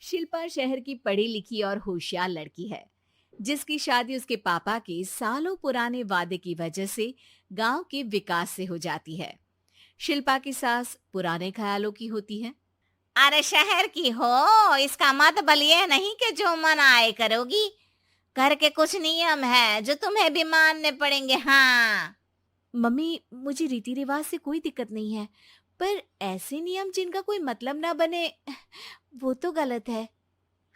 शिल्पा शहर की पढ़ी लिखी और होशियार लड़की है, जिसकी शादी उसके पापा के सालों पुराने वादे की वजह से गांव के विकास से हो जाती है। शिल्पा की सास पुराने ख्यालों की होती है। अरे शहर की हो, इसका मतलब ये नहीं कि जो मन आए करोगी। घर के कुछ नियम है जो तुम्हें भी मानने पड़ेंगे। हाँ। मम्मी, मुझे रीति रिवाज से कोई दिक्कत नहीं है, पर ऐसे नियम जिनका कोई मतलब ना बने, वो तो गलत है।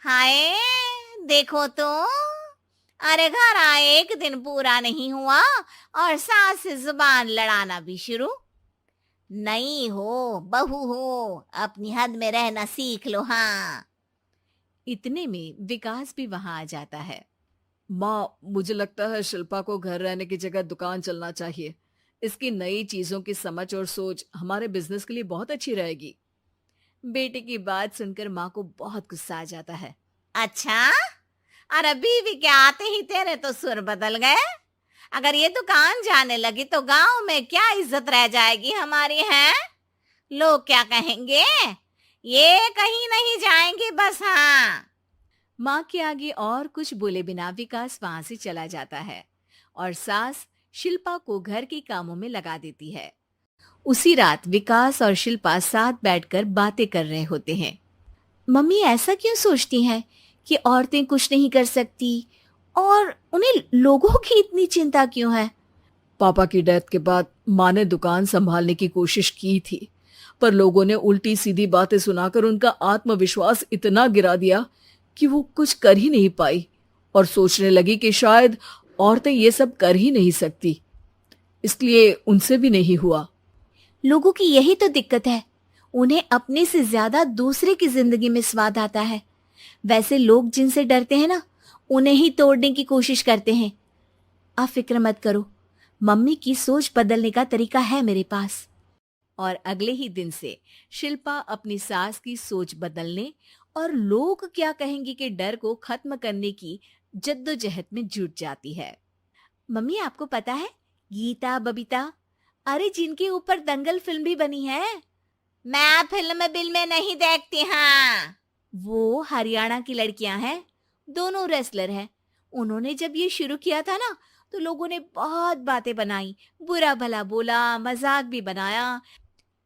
हाय, देखो तो। अरे घर आए एक दिन पूरा नहीं हुआ और सास से जुबान लड़ाना भी शुरू। नहीं हो, बहू हो, अपनी हद में रहना सीख लो। हाँ। इतने में विकास भी वहां आ जाता है। माँ, मुझे लगता है शिल्पा को घर रहने की जगह दुकान चलना चाहिए। इसकी नई चीजों की समझ और सोच हमारे बिजनेस के लिए बहुत अच्छी रहेगी। बेटे की बात सुनकर माँ को बहुत गुस्सा आ जाता है। अच्छा, अरे बीवी के आते ही तेरे तो सुर बदल गए। अगर ये दुकान जाने लगी तो गांव में क्या इज्जत रह जाएगी हमारी। है लोग क्या कहेंगे? ये कहीं नहीं जाएंगी बस। हाँ। माँ के आगे और कुछ बोले बिना विकास वहां से चला जाता है और सास शिल्पा को घर के कामों में लगा देती है। उसी रात विकास और शिल्पा साथ बैठकर बातें कर रहे होते हैं। मम्मी ऐसा क्यों सोचती हैं कि औरतें कुछ नहीं कर सकती, और उन्हें लोगों की इतनी चिंता क्यों है? पापा की डेथ के बाद माँ ने दुकान संभालने की कोशिश की थी, पर लोगों ने उल्टी सीधी बातें सुनाकर उनका आत्मविश्वास इतना गिरा दिया कि वो कुछ कर ही नहीं पाई और सोचने लगी कि शायद औरतें ये सब कर ही नहीं सकती। इसलिए उनसे भी नहीं हुआ। लोगों की यही तो दिक्कत है, उन्हें अपने से ज्यादा दूसरे की जिंदगी में स्वाद आता है। वैसे लोग जिनसे डरते हैं ना, उन्हें ही तोड़ने की कोशिश करते हैं। आप फिक्र मत करो, मम्मी की सोच बदलने का तरीका है मेरे पास। और अगले ही दिन से शिल्पा अपनी सास की सोच बदलने और लोग क्या कहेंगे के डर को खत्म करने की जद्दोजहद में जुट जाती है। मम्मी, आपको पता है, गीता बबीता, अरे जिनके ऊपर दंगल फिल्म भी बनी है, मैं फिल्म बिल में नहीं देखती। हाँ। वो हरियाणा की लड़कियां हैं। दोनों रेसलर हैं। उन्होंने जब ये शुरू किया था ना, तो लोगों ने बहुत बातें बनाई, बुरा भला बोला, मजाक भी बनाया,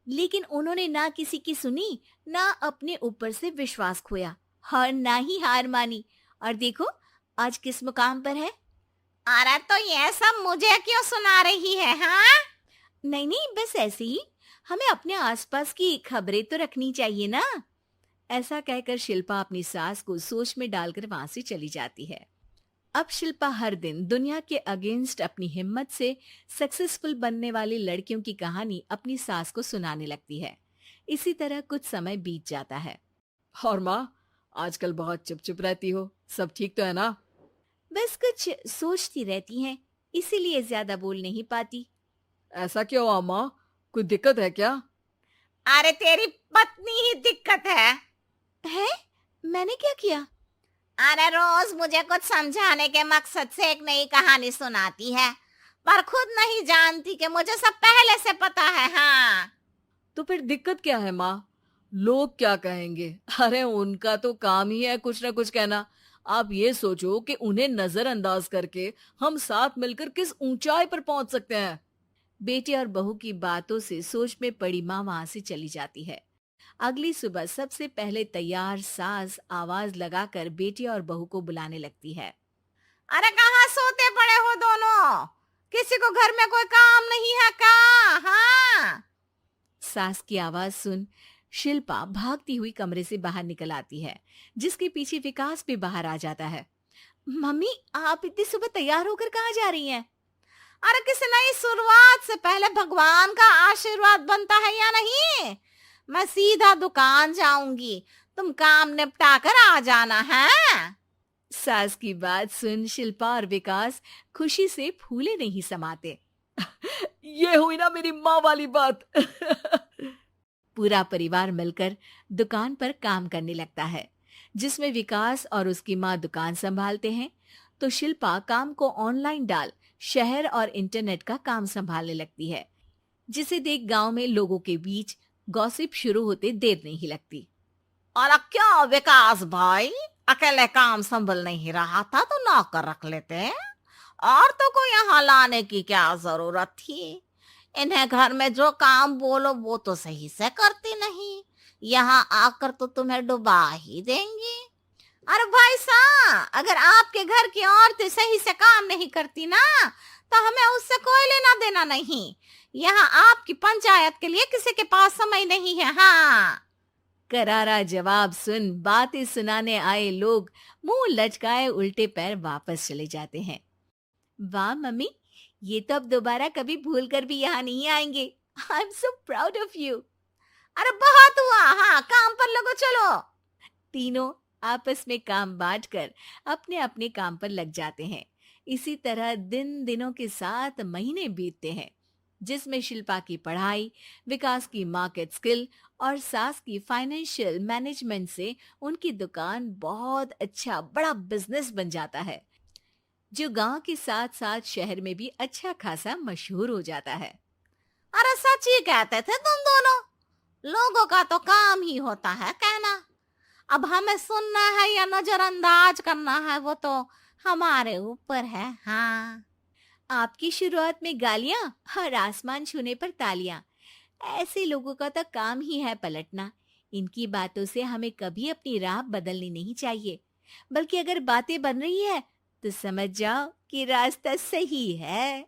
लेकिन उन्होंने ना किसी की सुनी, ना अपने ऊपर से विश्वास खोया और ना ही हार मानी। और देखो आज किस मुकाम पर है। अरे तो ये सब मुझे क्यों सुना रही है? हाँ। नहीं नहीं, बस ऐसे ही, हमें अपने आसपास की खबरें तो रखनी चाहिए ना। ऐसा कहकर शिल्पा अपनी सास को सोच में डालकर वहां से चली जाती है। अब शिल्पा हर दिन दुनिया के अगेंस्ट अपनी हिम्मत से सक्सेसफुल बनने वाली लड़कियों की कहानी अपनी सास को सुनाने लगती है। इसी तरह कुछ समय बीत जाता है। और माँ, आजकल बहुत चुप चुप रहती हो, सब ठीक तो है ना? बस कुछ सोचती रहती हैं, इसीलिए ज्यादा बोल नहीं पाती। ऐसा क्यों हुआ माँ? कोई दिक्कत है क्या? अरे तेरी पत्नी ही दिक्कत है। है? मैंने क्या किया? अरे रोज मुझे कुछ समझाने के मकसद से एक नई कहानी सुनाती है, पर खुद नहीं जानती कि मुझे सब पहले से पता है। हाँ। तो फिर दिक्कत क्या है माँ? लोग क्या कहेंगे? अरे उनका तो काम ही है कुछ ना कुछ कहना। आप ये सोचो कि उन्हें नजरअंदाज करके हम साथ मिलकर किस ऊंचाई पर पहुंच सकते हैं। बेटे और बहू की बातों से सोच में पड़ी माँ वहां से चली जाती है। अगली सुबह सबसे पहले तैयार सास आवाज लगाकर बेटे और बहू को बुलाने लगती है। अरे कहाँ सोते पड़े हो दोनों? किसी को घर में कोई काम नहीं है का? हाँ। सास की आवाज सुन शिल्पा भागती हुई कमरे से बाहर निकल आती है, जिसके पीछे विकास भी बाहर आ जाता है। मम्मी, आप इतनी सुबह तैयार होकर कहाँ जा रही हैं? अरे किसी नई शुरुआत से पहले भगवान का आशीर्वाद बनता है या नहीं? मैं सीधा दुकान जाऊंगी, तुम काम निपटा कर आ जाना है। सास की बात सुन शिल्पा और विकास खुशी से फूले नहीं समाते। ये हुई ना मेरी माँ वाली बात। पूरा परिवार मिलकर दुकान पर काम करने लगता है, जिसमें विकास और उसकी माँ दुकान संभालते हैं, तो शिल्पा काम को ऑनलाइन डाल शहर और इंटरनेट का काम संभालने लगती है, जिसे देख गांव में लोगों के बीच गॉसिप शुरू होते देर नहीं लगती। और क्या विकास भाई, अकेले काम संभल नहीं रहा था तो नौकर रख लेते, और तो को यहाँ लाने की क्या जरूरत थी। इन्हें घर में जो काम बोलो वो तो सही से करती नहीं, यहाँ आकर तो तुम्हें डुबा ही देंगी। अरे भाई साहब, अगर आपके घर की औरतें सही से काम नहीं करती ना, तो हमें उससे कोई लेना देना नहीं। यहाँ आपकी पंचायत के लिए किसी के पास समय नहीं है। हाँ, करारा जवाब सुन बातें सुनाने आए लोग मुंह लटकाए उल्टे पैर वापस चले जाते हैं। वाह मम्मी, ये तो अब दोबारा कभी भूल कर भी यहाँ नहीं आएंगे। I am so proud of you. अरे बहुत हुआ, हाँ काम पर लगो चलो। तीनों आपस में काम बांटकर अपने अपने काम पर लग जाते हैं। इसी तरह दिनों के साथ महीने बीतते हैं, जिसमें शिल्पा की पढ़ाई, विकास की मार्केट स्किल और सास की फाइनेंशियल मैनेजमेंट से उनकी दुकान बहुत अच्छा बड़ा बिजनेस बन जाता है, जो गांव के साथ साथ शहर में भी अच्छा खासा मशहूर हो जाता है। अरे सच ही कहते थे तुम दोनों, लोगों का तो काम ही होता है कहना। अब हमें सुनना है या नजरअंदाज करना है वो तो हमारे ऊपर है। हाँ, आपकी शुरुआत में गालियां और आसमान छूने पर तालियां, ऐसे लोगों का तो काम ही है पलटना। इनकी बातों से हमें कभी अपनी राह बदलनी नहीं चाहिए, बल्कि अगर बातें बन रही है तो समझ जाओ कि रास्ता सही है।